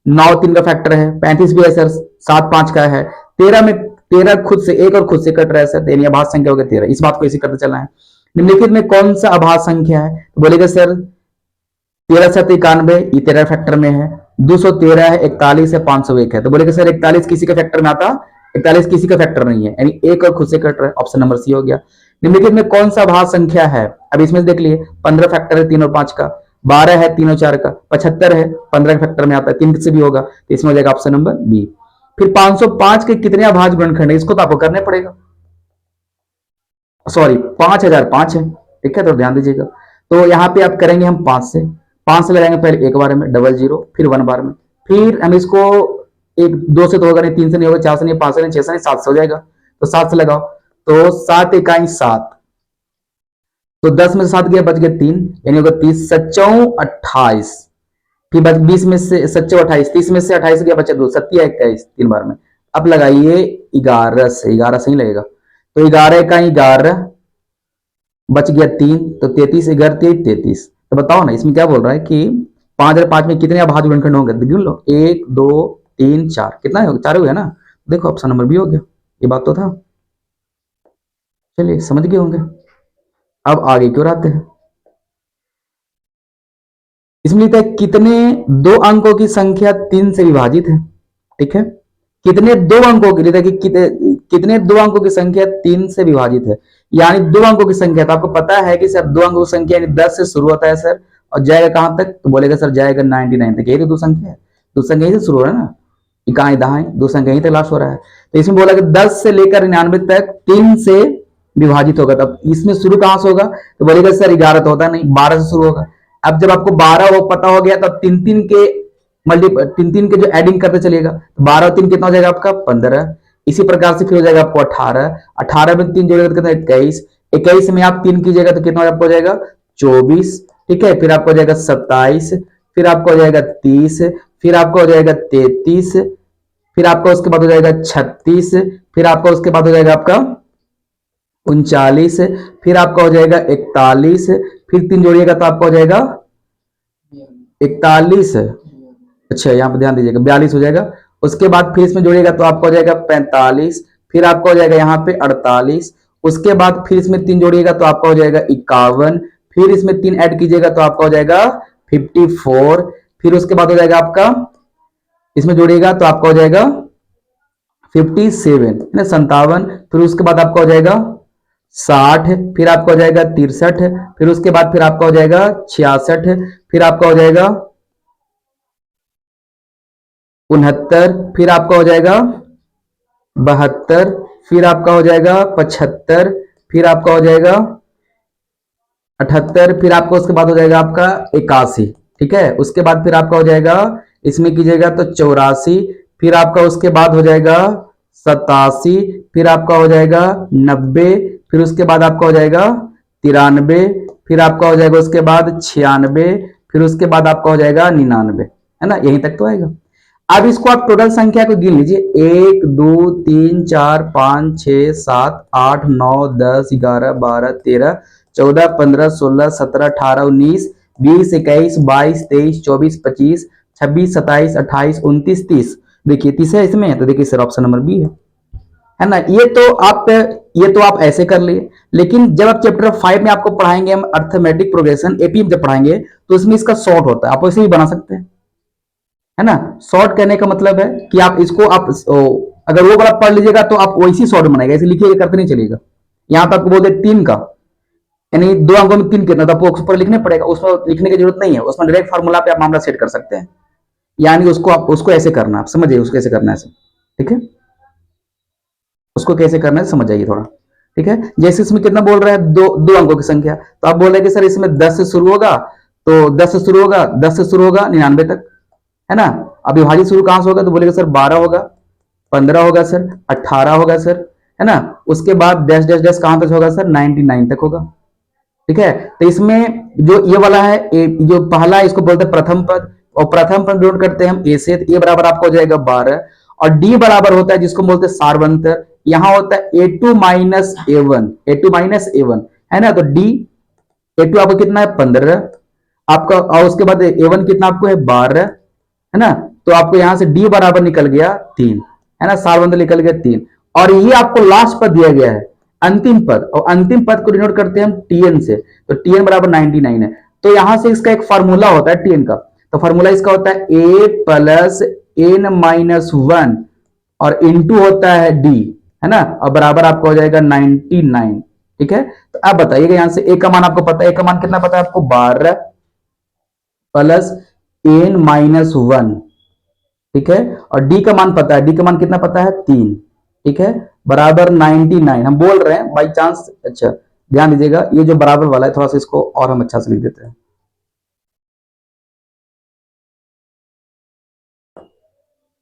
Speaker 1: 9 3 का फैक्टर है, 35 भी है सर, 7 5 का है, 13 खुद से एक और खुद से कट रहा है सर, यानी अभाज्य संख्या हो गया 13, इस बात को इसी करते चलना है। निम्नलिखित में कौन सा अभाज्य संख्या है, तो बोलेगा सर 13 7 91, ये 13 फैक्टर में है, 213 है, 41 है, 501 है, तो बोलेगा सर 41 किसी का फैक्टर में आता, 41 किसी का फैक्टर नहीं है, यानी एक और खुद से कट रहा है, ऑप्शन नंबर सी हो गया। निम्नलिखित में कौन सा अभाज्य संख्या है, अब इसमें देख लिए 15 फैक्टर है 3 और 5 का, 12 है 3 और 4 का, 75 है 15 के फैक्टर में आता है, 3 से भी होगा, तो इसमें हो जाएगा ऑप्शन नंबर बी। फिर 505 के कितने अभाज्य गुणनखंड है, इसको तो आपको करना पड़ेगा, सॉरी 5005 है, ठीक है, तो ध्यान दीजिएगा। तो यहाँ पे आप करेंगे हम 5 से लगाएंगे पहले एक बार में, डबल जीरो, फिर 1 बार में, फिर हम इसको एक 2 से तो होगा नहीं, 3 से नहीं होगा, 4 से नहीं, 5 से नहीं, 6 से नहीं, 7 से हो जाएगा, तो 7 से लगाओ, तो 7 इकाई 7, तो 10 में से 7 गया, बच गया 3, यानी होगा 30, 7 28, फिर बच 20 में से 7 28, 30 में से 28 गया, बचा 2, 7 21, 3 बार में। अब लगाइए 11 से, 11 से ही लगेगा, तो 11 इकाई 11, बच गया 3, तो 33, 11 33। तो बताओ ना इसमें क्या बोल रहा है कि 5 और 5 में कितने अभाज्य गुणनखंड होंगे, गिन लो, 1 2 3 4, कितना है, 4 हुआ ना, देखो ऑप्शन नंबर बी हो गया, ये बात तो था, चलिए समझ गए होंगे। अब आगे क्यों आते हैं, इसमें लिखता है कितने 2 अंकों की संख्या 3 से विभाजित है, ठीक है, कितने 2 अंकों की, लिखता है कि कितने 2 अंकों की संख्या 3 से विभाजित है, यानी 2 अंकों की संख्या, तो आपको पता है कि सर 2 अंकों की संख्या यानी 10 से शुरू होता है सर, और जाएगा कहां तक, तो बोलेगा सर जाएगा 99 तक, यही तो 2 संख्या है, 2 संख्या यही से शुरू हो रहा है ना, इकाई दहाई 2 संख्या यही तक लास्ट हो रहा है, तो इसमें बोला कि 10 से लेकर 99 तक 3 से विभाजित होगा, तब इसमें शुरू कहां से होगा, तो बोलेगा सर 11 तो होता नहीं, 12 से शुरू होगा। अब जब आपको 12 वो पता हो गया, तब 3 3 के तीन तीन के जो एडिंग करते चलिएगा, तो 12 और 3 कितना हो जाएगा आपका 15, इसी प्रकार से फिर हो जाएगा आपको 18, 18 में 3 जोड़ेगा तो कितना 21, 21 में आप 3 कीजिएगा तो कितना आपको हो जाएगा 24, ठीक है, फिर आपको हो जाएगा 27, फिर आपको हो जाएगा 30, फिर आपको हो जाएगा 33, फिर आपका उसके बाद हो जाएगा 36, फिर आपका उसके बाद हो जाएगा आपका 39, फिर आपका हो जाएगा 41, फिर 3 जोड़िएगा तो आपका हो जाएगा 41, अच्छा यहाँ पे ध्यान दीजिएगा 42 हो जाएगा, उसके बाद फिर इसमें जोड़िएगा तो आपका हो जाएगा 45, फिर आपका हो जाएगा यहाँ पे 48, उसके बाद फिर इसमें 3 जोड़िएगा तो आपका हो जाएगा 51, फिर इसमें 3 ऐड कीजिएगा तो आपका हो जाएगा 54, फिर उसके बाद हो जाएगा आपका इसमें जोड़िएगा तो आपका हो जाएगा 57 है ना, 57, फिर उसके बाद आपका हो जाएगा 60, फिर आपका हो जाएगा 63, फिर उसके बाद फिर आपका हो जाएगा 66, फिर आपका हो जाएगा 69, फिर आपका हो जाएगा 72, फिर आपका हो जाएगा 75, फिर आपका हो जाएगा 78, फिर आपका उसके बाद हो जाएगा आपका 81, ठीक है, उसके बाद फिर आपका हो जाएगा इसमें कीजिएगा तो 84, फिर आपका उसके बाद हो जाएगा 87, फिर आपका हो जाएगा 90, फिर उसके बाद आपका हो जाएगा 93, फिर आपका हो जाएगा उसके बाद 96, फिर उसके बाद आपका हो जाएगा 99, है ना, यहीं तक तो आएगा। अब इसको आप टोटल संख्या को गिन लीजिए, 1 2 3 4 5 6 7 8 9 10 11 12 13 14 15 16 17 18 19 20 21 22 23 24 25 26 27 28 29 30, देखिए 30 है इसमें, तो देखिए सर ऑप्शन नंबर बी है ना। ये तो आप ऐसे कर लिए, लेकिन जब आप चैप्टर 5 में आपको पढ़ाएंगे हम अर्थमेटिक प्रोग्रेशन एपीएम जब पढ़ाएंगे, तो इसमें इसका शॉर्ट होता है, आप वैसे ही बना सकते हैं, है ना। शॉर्ट कहने का मतलब है कि आप इसको आप अगर वो वाला पढ़ लीजिएगा तो आप वैसी शॉर्ट बनाएगा, ऐसे लिखिएगा करते नहीं चलेगा। यहां पर आपको बोलते 3 का, यानी 2 अंकों में 3 कितना, तो आपको ऊपर लिखने पड़ेगा, उसमें लिखने की जरूरत नहीं है, उसमें डायरेक्ट फार्मूला पे आप मामला सेट कर सकते हैं, यानी उसको ऐसे करना, आप समझिए उसको कैसे करना है ऐसे, ठीक है, उसको कैसे करना है समझ जाइए थोड़ा, ठीक है। जैसे इसमें कितना बोल रहा है, 2 अंकों की संख्या, तो आप बोल रहे हैं कि सर इसमें 10 से शुरू होगा, तो 10 से शुरू होगा, 10 से शुरू होगा 99 तक, है ना। अब विभाजित शुरू कहां से होगा, तो बोलेगा सर 12 होगा, 15 होगा सर, 18 होगा सर, है ना, उसके बाद डैश डैश डैश कहां तक होगा सर 99 तक होगा, ठीक है। तो इसमें जो ये वाला है जो पहला है इसको बोलते हैं प्रथम पद, और प्रथम पद नोट करते हैं हम ए से, तो ए बराबर आपको हो जाएगा 12, और डी बराबर होता है जिसको बोलते हैं सार्वंतर, यहां होता है a2 minus a1, a2 minus a1, है ना, तो डी a2 आपको कितना है 15 आपका, और उसके बाद a1 कितना आपको है 12, है ना, तो आपको यहां से डी बराबर निकल गया 3, है ना, सार्वंतर निकल गया 3, और ये आपको लास्ट पद दिया गया है अंतिम पद, और अंतिम पद को डिनोट करते हैं हम टीएन से, तो टीएन बराबर 99 है, तो यहां से इसका एक फार्मूला होता है टीएन का, तो फार्मूला इसका होता है a प्लस एन माइनस 1 और इंटू होता है डी, है ना, और बराबर आपको हो जाएगा 99, ठीक है। तो अब बताइएगा यहां से ए का मान आपको पता है, ए का मान कितना पता है आपको 12, प्लस n माइनस वन, ठीक है। और डी का मान पता है, डी का मान कितना पता है 3, ठीक है, बराबर 99। हम बोल रहे हैं बाई चांस, अच्छा ध्यान दीजिएगा ये जो बराबर वाला है थोड़ा सा इसको और हम अच्छा से लिख देते हैं।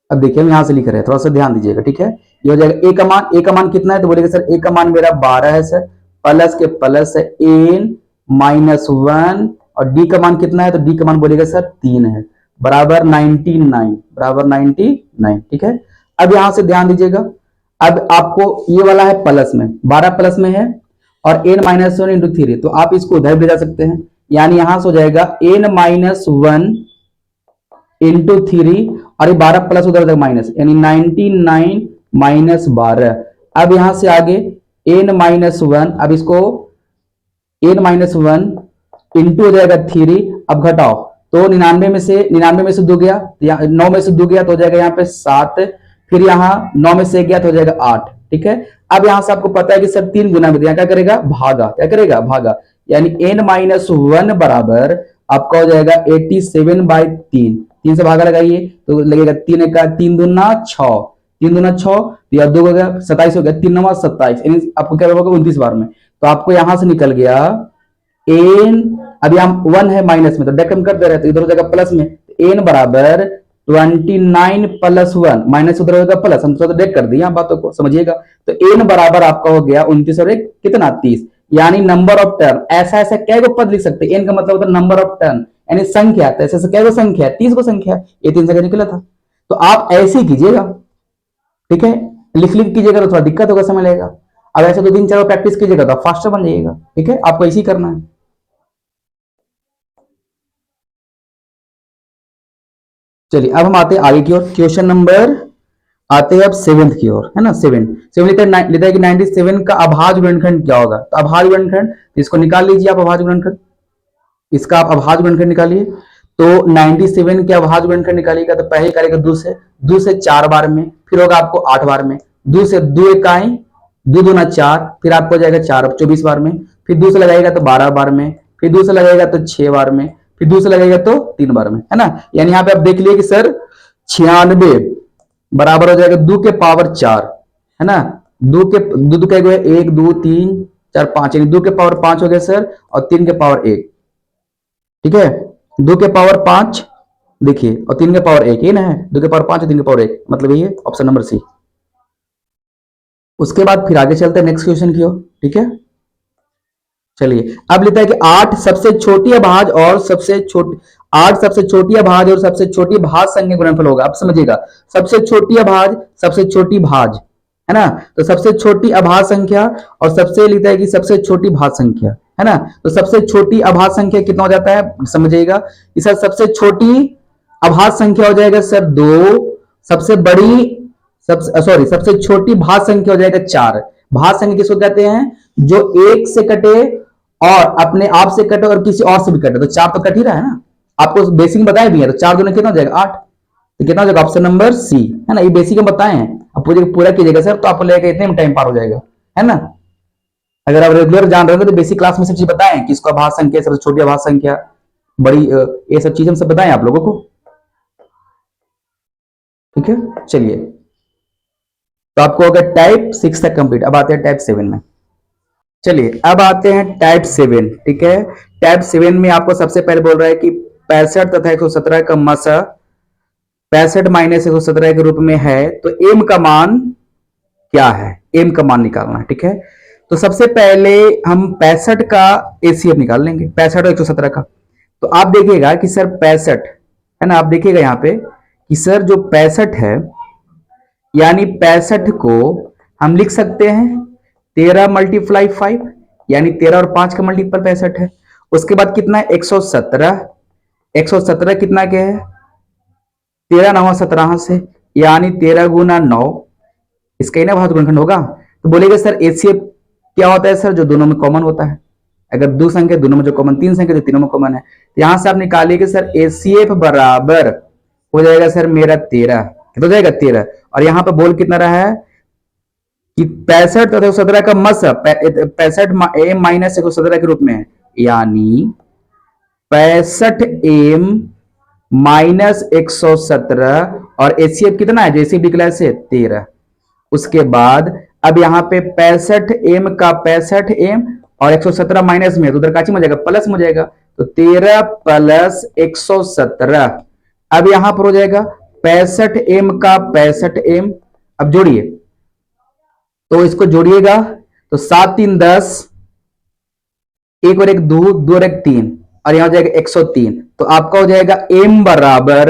Speaker 1: अब देखिए हम यहां से लिख रहे हैं, थोड़ा सा ध्यान दीजिएगा, ठीक है। ये हो जाएगा ए का मान कितना है, तो बोलेगा सर ए का मान मेरा 12 है सर, प्लस के प्लस है एन माइनस वन, और डी का मान कितना है, तो डी का मान बोलेगा सर 3 है, बराबर 99, बराबर 99, ठीक है। अब यहां से ध्यान दीजिएगा, अब आपको ये वाला है प्लस में, 12 प्लस में है, और N minus one into three, तो आप इसको उधर भी जा सकते हैं, यानी यहां से हो जाएगा N minus one into three, और ये 12 प्लस उधर तक माइनस, यानी 99 माइनस 12। अब यहां से आगे एन माइनस वन, अब इसको एन माइनस वन इंटू हो जाएगा थ्री, अब घटाओ तो 99 में से 2 गया, 9 में से 2 गया तो हो जाएगा यहाँ पे 7, फिर यहाँ 9 में से 1 गया तो हो जाएगा 8, ठीक है। अब यहां से आपको पता है कि सर 3 गुना में दिया, क्या करेगा भागा, क्या करेगा भागा, यानी एन माइनस वन बराबर आपका हो जाएगा 87/3, 3 से भागा लगाइए तो लगेगा 3 का 3 दूना 6, 3 दूना 6, तो यह 2 हो गया 27 हो गया, 3 9 27, यानी आपको क्या होगा 29 बार में, तो आपको यहां से निकल गया एन, अभी हम 1 है माइनस में तो डेक हम कर दे रहे हैं, तो इधर हो जाएगा प्लस में, एन बराबर 29 प्लस 1, माइनस उधर होगा प्लस, हम तो डेक कर दिया बातों को समझिएगा, तो एन बराबर आपका हो गया 29 और 1 कितना 30, यानी नंबर ऑफ टर्न, ऐसा ऐसा क्या पद लिख सकते हैं, एन का मतलब होता है नंबर ऑफ टर्न, यानी संख्या, तो ऐसे क्या संख्या है 30 को संख्या, ये 3 से निकला था, तो आप ऐसे ही कीजिएगा, ठीक है, लिख लिख कीजिएगा तो थोड़ा दिक्कत होगा, समय लगेगा, अब ऐसे 2 3 4 बार प्रैक्टिस कीजिएगा तो फास्टर बन जाइएगा, ठीक है, आपको ऐसे ही करना है। चलिए अब हम आते हैं आगे की ओर, क्वेश्चन नंबर आते हैं अब 7th की ओर, है ना। 7 लेता है कि 97 का अभाज्य गुणनखंड क्या होगा, तो अभाज्य गुणनखंड इसको निकाल लीजिए आप, अभाज्य गुणनखंड इसका आप अभाज्य गुणनखंड निकालिए, तो 97 के अभाज्य गुणनखंड निकालिएगा तो पहले करेगा 2 से 4 बार में, फिर होगा आपको 8 बार में, 2 से 2 इकाई 2 दूना 4, फिर आपको जाएगा 4 24 बार में, फिर 2 से लगाएगा तो 12 बार में, फिर 2 से लगाएगा तो 6 बार में, फिर 2 से लगेगा तो 3 बार में, है ना। यानी यहाँ पे आप देख लिए कि सर 96 बराबर हो जाएगा 2 के पावर 4, है ना, 2 के 2 का 1 2 3 4 5, यानी 2 के पावर 5 हो गया सर, और 3 के पावर 1, ठीक है, 2 के पावर 5 देखिए, और 3 के पावर 1, ये ना है 2 के पावर 5 और 3 के पावर 1, मतलब ये ऑप्शन नंबर सी। उसके बाद फिर आगे चलते हैं नेक्स्ट क्वेश्चन की ओर, ठीक है। चलिए अब लेता है कि 8 सबसे छोटी अभाज्य और सबसे छोटी 8 सबसे छोटी अभाज्य और सबसे छोटी भाज्य संख्या गुणनफल होगा, अब समझिएगा, सबसे छोटी अभाज्य सबसे छोटी भाज्य, है ना, तो सबसे छोटी अभाज्य संख्या और सबसे लिखता है कि सबसे छोटी भाज्य संख्या, है ना, तो सबसे छोटी अभाज्य संख्या कितना हो जाता है समझिएगा, सर सबसे छोटी अभाज्य संख्या हो जाएगा सर 2, सबसे बड़ी सबसे छोटी भाज्य संख्या हो जाएगा 4। भाज्य संख्या किसको कहते हैं, जो एक से कटे और अपने आप से कटे और किसी और से भी कटे, तो 4 तो कट ही रहा है ना, आपको बेसिक बताया भी है, तो 4 दूना कितना हो जाएगा 8, तो कितना हो जाएगा ऑप्शन नंबर सी, है ना, ये बेसिक हम बताए हैं, अब पूरा कीजिएगा सर तो आपको लगेगा इतने में टाइम पार हो जाएगा, है ना। अगर आप रेगुलर जान रहे हो तो बेसिक क्लास में सब चीज बताएं कि इसको अभाज्य संख्या, सबसे छोटी अभाज्य संख्या, बड़ी ये सब चीज हम सब बताएं आप लोगों को, ठीक है। चलिए तो आपको अगर टाइप 6 तक कंप्लीट, अब आते हैं टाइप 7 में। चलिए अब आते हैं टाइप 7, ठीक है। टाइप 7 में आपको सबसे पहले बोल रहा है कि 65 तथा 117 का मसा 65 माइनस 117 के रूप में है, तो एम का मान क्या है, एम का मान निकालना है, ठीक है। तो सबसे पहले हम 65 का एसीएफ निकाल लेंगे, 65 और 117 का, तो आप देखिएगा कि सर 65 है ना, आप देखिएगा यहाँ पे कि सर जो 65 है, यानी 65 को हम लिख सकते हैं 13 मल्टीप्लाई 5, यानी 13 और 5 का मल्टीपल 65 है। उसके बाद कितना है 117, 117 कितना क्या है 13 9 17 से, यानी 13 गुना 9, इसका ही ना भाज्य गुणनखंड होगा, तो बोलेगा सर एसीएफ क्या होता है सर, जो दोनों में कॉमन होता है, अगर 2 संख्या दोनों में जो कॉमन, 3 संख्या जो तीनों में कॉमन है, तो यहां से आप निकालिए सर एसीएफ बराबर हो जाएगा सर मेरा 13, कितना हो जाएगा 13, और यहां पर बोल कितना रहा है कि 65 तथा 117 का मस 65 एम माइनस 117 के रूप में है, यानी 65m माइनस 117 और एचसीएफ कितना है, जो एचसीएफ निकला है 13। उसके बाद अब यहाँ पे 65m का 65m और 117 माइनस में, तो उधर काची में जाएगा, प्लस में जाएगा, तो 13 प्लस 117। अब यहां पर हो जाएगा 65m का 65m। अब जोड़िए, तो इसको जोड़िएगा तो 7 3 10, एक और एक दो, दो और एक तीन, और यहां हो जाएगा 103। तो आपका हो जाएगा m बराबर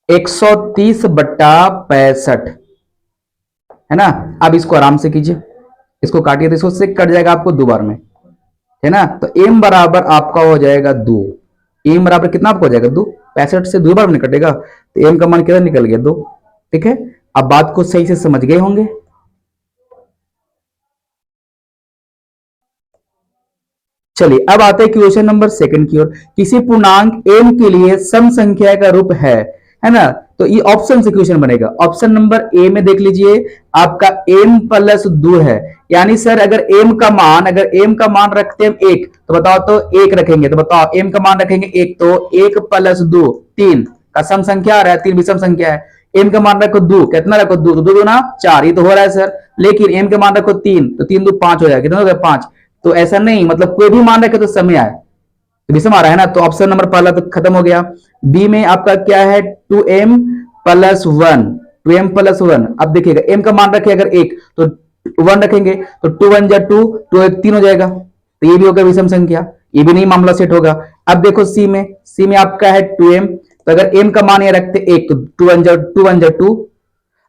Speaker 1: 130 बट्टा 65, है ना। अब इसको आराम से कीजिए, इसको काटिए तो इसको से कट जाएगा आपको दो बार में, है ना। तो m बराबर आपका हो जाएगा 2। m बराबर कितना आपको हो जाएगा 2, 65 से 2 बार में कटेगा, तो m का मान कितना निकल गया 2। ठीक है, अब बात को सही से समझ गए होंगे। चलिए अब आते हैं क्वेश्चन नंबर सेकंड की ओर। किसी पूर्णांक m के लिए सम संख्या का रूप है ना। तो ये ऑप्शन से क्वेश्चन बनेगा। ऑप्शन नंबर ए में देख लीजिए, आपका m प्लस 2 है, यानी सर अगर m का मान रखते हैं 1, तो बताओ तो 1 रखेंगे, तो बताओ m का मान रखेंगे 1, तो 1 प्लस 2 3 का सम संख्या आ रहा है, 3 विषम संख्या है। m का मान रखो 2, कितना रखो 2, तो 2 दूना 4, ये तो हो रहा है सर। लेकिन m का मान रखो 3, तो 3 2 5 हो जाएगा, कितना हो गया 5। तो ऐसा नहीं, मतलब कोई भी मान रखे तो समय आए, तो विषम आ रहा है ना। तो ऑप्शन नंबर पहला तो खत्म हो गया। बी में आपका क्या है 2m प्लस 1, 2m प्लस 1। अब देखिएगा m का मान रखे अगर 1, तो 1 रखेंगे, तो 2 1 जा 2, 2 1 3 हो जाएगा, तो ये भी होगा विषम संख्या, ये भी नहीं मामला सेट होगा। अब देखो सी में आपका है 2m, तो अगर m का मान ये रखते 1, तो 2 1 जा 2।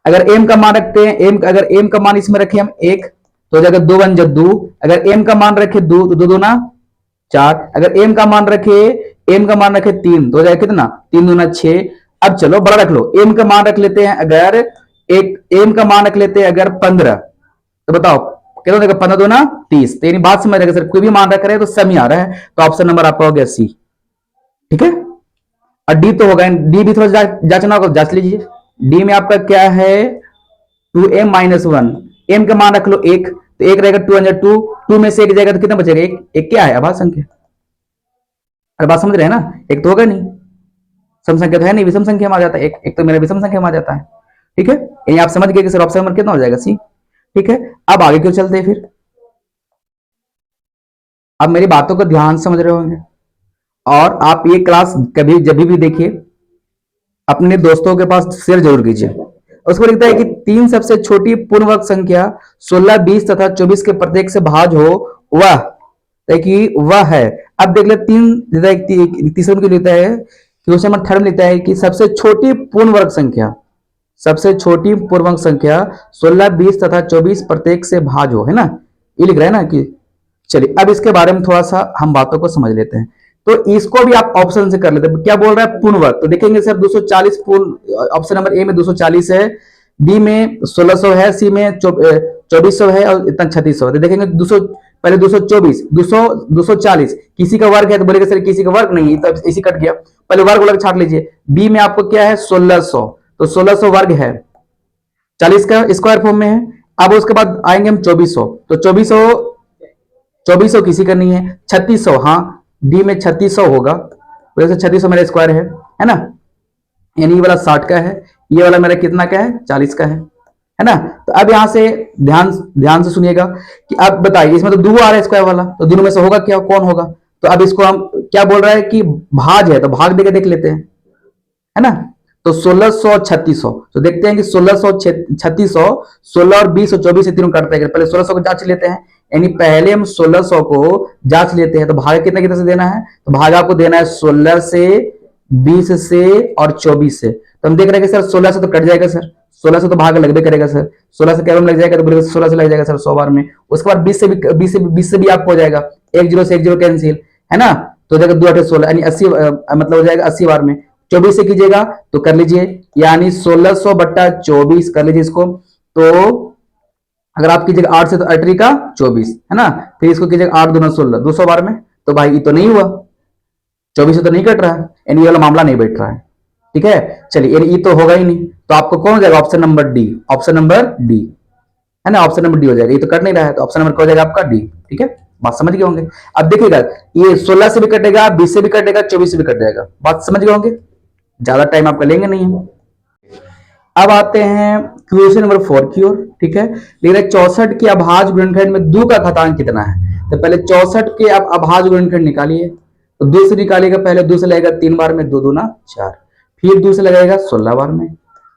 Speaker 1: अगर m का मान रखते हैं, अगर m का मान इसमें रखे हम 1, तो हो जाएगा 2 1 जा 2। अगर m का मान रखे 2, तो 2 2 ना 4। अगर m का मान रखे 3, तो हो जाएगा कितना 3 2 ना 6। अब चलो बड़ा रख लो, m का मान रख लेते हैं अगर m का मान रख लेते हैं अगर 15, तो बताओ कितना देगा 15 2 ना 30। तो यानी बात समझ रहे सर, कोई भी मान रख रहे हैं तो सम ही आ रहा है, तो ऑप्शन नंबर आपका हो गया सी। ठीक है, और डी तो होगा, डी भी थोड़ा जांचना होगा, जांच लीजिए। डी में आपका क्या है 2m माइनस 1, m का मान रख लो 1, तो 1 रहेगा 2 1 2, 2 में से 1 जाएगा तो कितना बचेगा 1, 1 क्या है अभाज्य संख्या। अरे बात समझ रहे हैं ना, एक तो होगा नहीं, सम संख्या तो है नहीं, विषम संख्या में आ जाता है, एक तो मेरा विषम संख्या में आ जाता है। ठीक है, ये आप समझ गए कि सर ऑप्शन नंबर कितना हो जाएगा सी। ठीक है, अब आगे क्यों चलते हैं फिर। अब मेरी बातों को ध्यान से समझ रहे होंगे, और आप ये क्लास कभी जब भी देखिए अपने दोस्तों के पास शेयर जरूर कीजिए। उसको लिखता है कि 3 सबसे छोटी पूर्ण वर्ग संख्या 16 20 तथा 24 के प्रत्येक से भाज्य हो वह, कि वह है। अब देख ले 3 तीसरे में लिखता है, क्वेश्चन नंबर 3 लिखता है कि सबसे छोटी पूर्ण वर्ग संख्या 16 20 तथा 24 प्रत्येक से भाज्य हो, है ना, ये लिख रहा है ना कि। चलिए अब इसके बारे में थोड़ा सा हम बातों को समझ लेते हैं। तो इसको भी आप ऑप्शन से कर लेते हैं, क्या बोल रहा है पूर्ण वर्ग, तो देखेंगे सर 240 पूर्ण, ऑप्शन नंबर ए में 240 है, बी में 1600 है, सी में 2400 है, और इतना 3600 है। तो देखेंगे 200, पहले 224 240 किसी का वर्ग है, तो बोलेगा सर किसी का वर्ग नहीं, तो इसी कट गया, पहले वर्ग छाट लीजिए। बी में आपको क्या है 1600, तो 1600 वर्ग है, 40 का स्क्वायर फॉर्म में है। अब उसके बाद आएंगे हम 2400, तो 2400 किसी का नहीं है। 3600, हाँ डी में 3600 होगा, वैसे 3600 मेरा स्क्वायर है ना, यानी ये वाला 60 का है, ये वाला मेरा कितना का है 40 का है ना। तो अब यहां से ध्यान से सुनिएगा कि अब बताइए, इसमें तो 2 आ रहा है स्क्वायर वाला, तो दोनों में से होगा क्या, कौन होगा। तो अब इसको हम क्या बोल रहा है कि भाज है, तो भाग देके देख लेते हैं, है ना। तो 1600 3600, तो देखते हैं कि 1600 3600, 16 और 20 और 24 से तीनों काटते हैं, पहले 1600 को जांच लेते हैं, यानी पहले हम 1600 को जांच लेते हैं। तो भाग कितना कितना से देना है, तो भाग आपको देना है 16 से 20 से और 24 से। तो हम देख रहे हैं कि सर 16 से तो कट जाएगा सर, 16 से तो भाग लगभग करेगा सर, 16 से कैरम लग जाएगा, तो 16 से लग जाएगा सर 100 बार में। उसके बाद 20 से भी आपको हो जाएगा, 1 0 से 1 0 कैंसिल, है ना। तो हो जाएगा 2 8 16, यानी 80, मतलब हो जाएगा 80 बार में। 24 से कीजिएगा तो कर लीजिए, यानी 1600 बट्टा 24 कर लीजिए इसको। तो अगर आप कीजिएगा 8 से, तो 8 का 24, है ना। फिर इसको कीजिएगा 8 2 16, 200 बार में, तो भाई ये तो नहीं हुआ, 24 से तो नहीं कट रहा है, यानी ये वाला मामला नहीं बैठ रहा है। ठीक है, चलिए यानी ये तो होगा ही नहीं, तो आपको कौन हो जाएगा option number D, option number D, है ना, ऑप्शन नंबर डी हो जाएगा। ये तो कट नहीं रहा है, तो ऑप्शन नंबर क्या हो जाएगा आपका डी। ठीक है, बात समझ गए होंगे। अब देखिएगा, ये 16 से भी कटेगा, 20 से भी कटेगा, 24 से भी कट जाएगा। बात समझ गए होंगे, ज्यादा टाइम आपका लेंगे नहीं हम। अब आते हैं क्वेश्चन नंबर 4 की ओर। ठीक है, लिख रहे 64 के अभाज्य गुणनखंड में 2 का घातांक कितना है। तो पहले 64 के आप अभाज्य गुणनखंड निकालिए। तो 2 से निकालिएगा, पहले 2 से लगेगा 3 बार में, 2 दूना 4, फिर 2 से लगाएगा 16 बार में,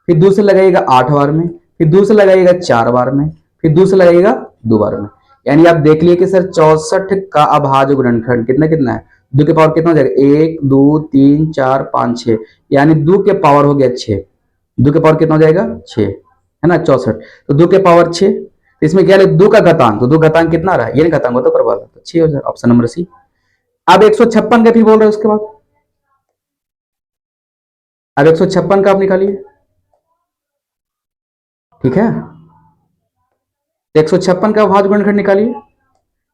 Speaker 1: फिर 2 से लगाइएगा 8 बार में, फिर 2 से लगाइएगा 4 बार में, फिर 2 से लगाइएगा 2 बार में। यानी आप देख लिए कि सर 64 का अभाज्य गुणनखंड कितना कितना है, 2 के पावर कितना हो जाएगा, 1 2 3 4 5 6, यानी 2 के पावर हो गया 6। 2 के पावर कितना हो जाएगा 6, है ना 64। तो 2 के पावर 6, तो इसमें क्या है 2 का घातांक, तो 2 घातांक कितना आ रहा है, ये नहीं घातांक होता करवा लो, तो 6 हो जाएगा, ऑप्शन नंबर सी। अब 156 का भी बोल रहे हैं उसके बाद। अब 156 का आप निकालिए। ठीक है, 156 का अभाज्य गुणनखंड निकालिए।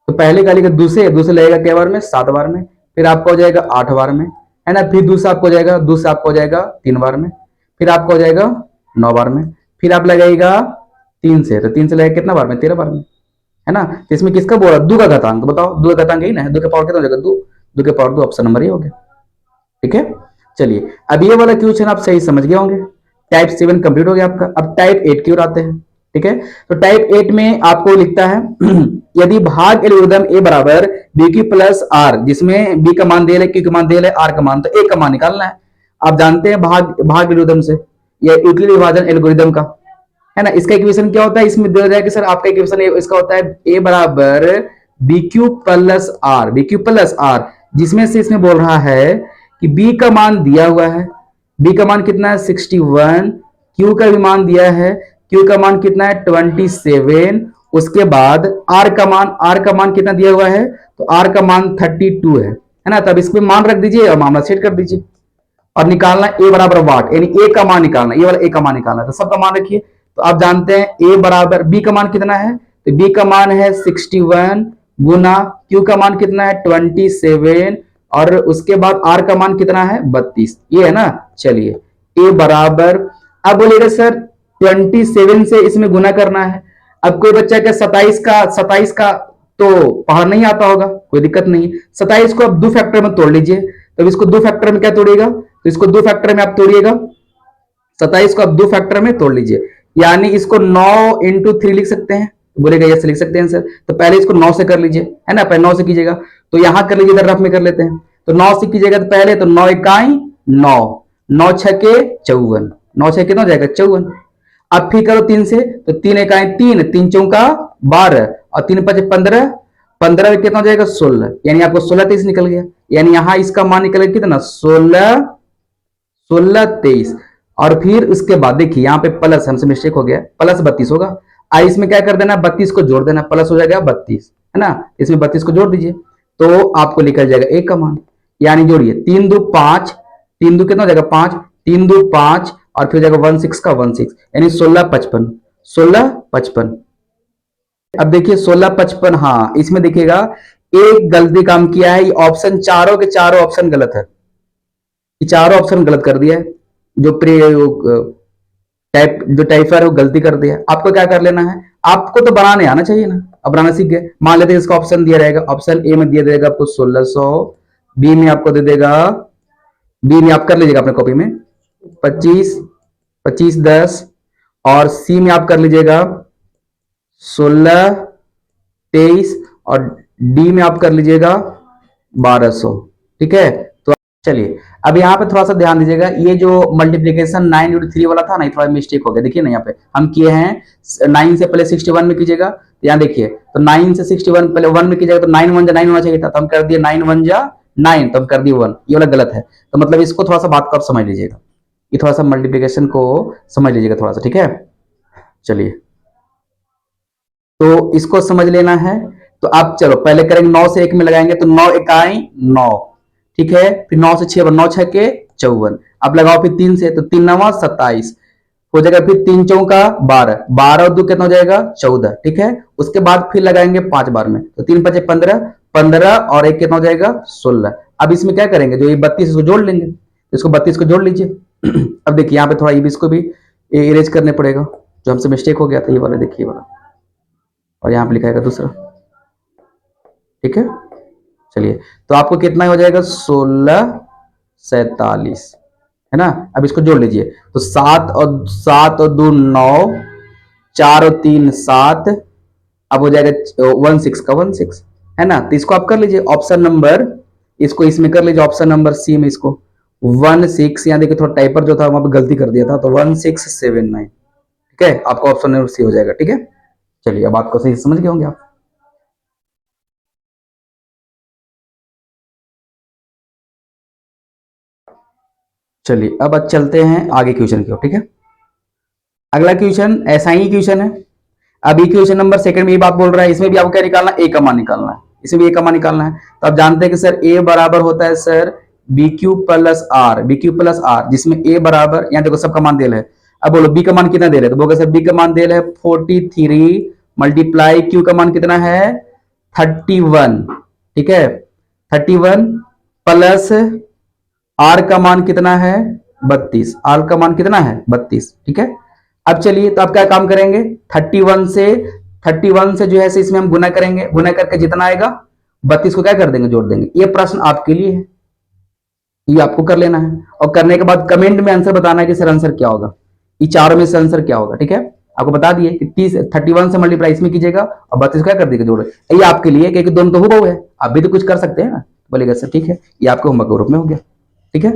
Speaker 1: तो पहले गाली का दूसरे लगेगा क्या बार में, 7 बार में, फिर आपका हो जाएगा 8 बार में, है ना, फिर दूसरा आपको हो जाएगा, दूसरा आपको हो जाएगा 3 बार में, फिर आपको हो जाएगा 9 बार में, फिर आप लगाइएगा 3 से, तो 3 से लगेगा कितना बार में, 13 बार में, है ना। तो इसमें किसका बोला, 2 का घातांक, तो बताओ 2 का घातांक यही ना है, 2 के पावर कितना हो जाएगा 2, 2 के पावर 2, ऑप्शन नंबर ये हो गया। ठीक है, चलिए अब ये वाला क्वेश्चन आप सही समझ गए होंगे। टाइप 7 कंप्लीट हो गया आपका। अब टाइप 8 की ओर आते हैं। ठीक है, तो टाइप 8 में आपको लिखता है यदि भाग एल्गोरिथम ए बराबर बी क्यू प्लस आर, जिसमें बी का मान दे क्यू का मान दे आर का मान, तो ए का मान निकालना है। आप जानते हैं भाग एल्गोरिथम से, या यूक्लिड विभाजन एल्गोरिथम का, है ना। इसका इक्वेशन क्या होता है, इसमें दिया जाए कि सर आपका इक्वेशन इसका होता है ए बराबर B Q plus R, B Q plus R, जिसमें से इसमें बोल रहा है कि बी का मान दिया हुआ है, बी का मान कितना है 61, क्यू का भी मान दिया है, क्यू का मान कितना है 27, उसके बाद आर का मान कितना दिया हुआ है, तो आर का मान 32 है ना। तब इसमें मान रख दीजिए और मामला सेट कर दीजिए, और निकालना ए बराबर वाट, यानी ए का मान निकालना, ये वाला ए का मान निकालना, तो सबका मान रखिए। तो आप जानते हैं ए बराबर बी का मान कितना है, तो बी का मान है 61 गुना क्यू का मान कितना है 27, और उसके बाद आर का मान कितना है 32, ये है ना। चलिए ए बराबर, अब बोलिएगा सर 27 से इसमें गुना करना है। अब कोई बच्चा क्या 27 का तो पहाड़ नहीं आता होगा, कोई दिक्कत नहीं, 27 को अब 2 फैक्टर में तोड़ लीजिए। तो इसको 2 फैक्टर में क्या तोड़िएगा, तो इसको 2 फैक्टर में आप तोड़िएगा, 27 को आप 2 फैक्टर में तोड़ लीजिए, यानी इसको 9 इंटू 3 लिख सकते हैं, बोलेगा यस लिख सकते हैं सर। तो पहले इसको 9 से कर लीजिए, है ना, पहले 9 से कीजिएगा, तो यहां कर लीजिए, इधर रफ में कर लेते हैं। तो 9 से कीजिएगा, तो पहले तो 9 इकाई 9, 9 छके 54, 9 छके कितना हो जाएगा 54। अब फिर करो 3 से, तो 3 इकाई 3, 3 चौका 12, और 3 5 15, 15 में कितना हो जाएगा 16, यानी आपको 16 23 निकल गया, यानी यहां इसका मान निकल गया कितना 16 23। और फिर उसके बाद देखिए यहाँ पे प्लस, हमसे मिस्टेक हो गया, प्लस 32 होगा। आई इसमें क्या कर देना, 32 को जोड़ देना, प्लस हो जाएगा 32, है ना। इसमें 32 को जोड़ दीजिए, तो आपको निकल जाएगा ए का मान, यानी जोड़िए 3 2 5, 3 2 कितना हो जाएगा 5, 3 2 5, और फिर जाएगा 16 का 16, यानी 16 55, 16 55। अब देखिए 16 55, हाँ इसमें देखिएगा एक गलती काम किया है, ये ऑप्शन चारों के चारों ऑप्शन गलत है, ये चारों ऑप्शन गलत कर दिया है। जो टाइपर है वो गलती कर दिया। आपको क्या कर लेना है, आपको तो बनाने आना चाहिए ना, अब बनाना सीख गए। मान लेते हैं इसका ऑप्शन दिया रहेगा, ऑप्शन ए में दिया देगा आपको 1600, बी में आपको दे देगा, बी में आप कर लीजिएगा अपने कॉपी में 25 25 10, और सी में आप कर लीजिएगा 16 23, और डी में आप कर लीजिएगा 1200। ठीक है, तो चलिए अब यहाँ पे थोड़ा सा ध्यान दीजिएगा, ये जो मल्टीप्लीकेशन 9 वाला था ना, थोड़ा मिस्टेक हो गया। देखिए ना यहाँ पे हम किए हैं 9 से पहले 61 में कीजिएगा, तो यहाँ देखिए, तो 9 से 61 पहले 1 में कीजिएगा, तो 9 1 जा 9 होना चाहिए था, तो हम कर दिए 9 1 जा 9, तो हम कर दिए 1, ये वाला गलत है। तो मतलब इसको थोड़ा सा बात को आप समझ लीजिएगा, ये थोड़ा सा मल्टीप्लीकेशन को समझ लीजिएगा थोड़ा सा, ठीक है। चलिए तो इसको समझ लेना है, तो आप चलो पहले करेंगे 9 से 1 में लगाएंगे, तो 9 इकाई 9, ठीक है, फिर 9 से 6 9 6 के 54, अब लगाओ फिर 3 से, तो 3 9 27 हो जाएगा, फिर 3 चौका 12, 12 और 2 कितना हो जाएगा 14, ठीक है। उसके बाद फिर लगाएंगे 5 बार में, तो 3 5 15, 15 और 1 कितना हो जाएगा 16। अब इसमें क्या करेंगे, जो ये 32 इसको जोड़ लेंगे, तो इसको 32 को जोड़ लीजिए। अब देखिए यहाँ पे थोड़ा इसको भी इरेज करने पड़ेगा, जो हमसे मिस्टेक हो गया था, ये वाला देखिए वाला, और यहाँ पे लिखाएगा दूसरा, ठीक है, चलिए तो आपको कितना हो जाएगा 1647, है ना। अब इसको जोड़ लीजिए, तो 7 और 2 9, 4 और 3 7, अब हो जाएगा 16 का 16, है ना। तो इसको आप कर लीजिए ऑप्शन नंबर, इसको इसमें कर लीजिए ऑप्शन नंबर सी में, इसको 16, यहाँ देखिए थोड़ा टाइपर जो था वहां पे गलती कर दिया था, तो 1679, ठीक है, आपका ऑप्शन नंबर सी हो जाएगा। ठीक है, चलिए अब आपको सही समझ गए होंगे आप। चलिए अब चलते हैं आगे क्वेश्चन की ओर। ठीक है, अगला क्वेश्चन ऐसा ही क्वेश्चन है। अब ये क्वेश्चन नंबर सेकंड में ये बात बोल रहा है, इसमें भी आपको क्या निकालना है, ए का मान निकालना है, इसमें भी ए का मान निकालना है। तो आप जानते हैं कि सर ए बराबर होता है sir B Q plus R, B Q plus R, जिसमें ए बराबर, यहाँ देखो सबका मान दे रहे हैं। अब बोलो बी का मान कितना दे रहे हैं, तो बोलो सर बी का मान दे रहे हैं 43 मल्टीप्लाई क्यू का मान कितना है 31, ठीक है, 31 प्लस आर का मान कितना है 32, आर का मान कितना है 32, ठीक है। अब चलिए तो आप क्या काम करेंगे, 31 से जो है इसमें हम गुना करेंगे, गुना करके जितना आएगा 32 को क्या कर देंगे, जोड़ देंगे। ये प्रश्न आपके लिए है, ये आपको कर लेना है, और करने के बाद कमेंट में आंसर बताना है कि सर आंसर क्या होगा, ये चारों में से आंसर क्या होगा। ठीक है, आपको बता दिए कि 31 से मल्टीप्लाई इसमें कीजिएगा और 32 क्या कर देगा, जोड़। ये आपके लिए, क्योंकि दोनों तो हुबहू है, आप भी तो कुछ कर सकते हैं ना। बोलेगा सर ठीक है, ये आपके होमवर्क ग्रुप में हो गया। ठीक है।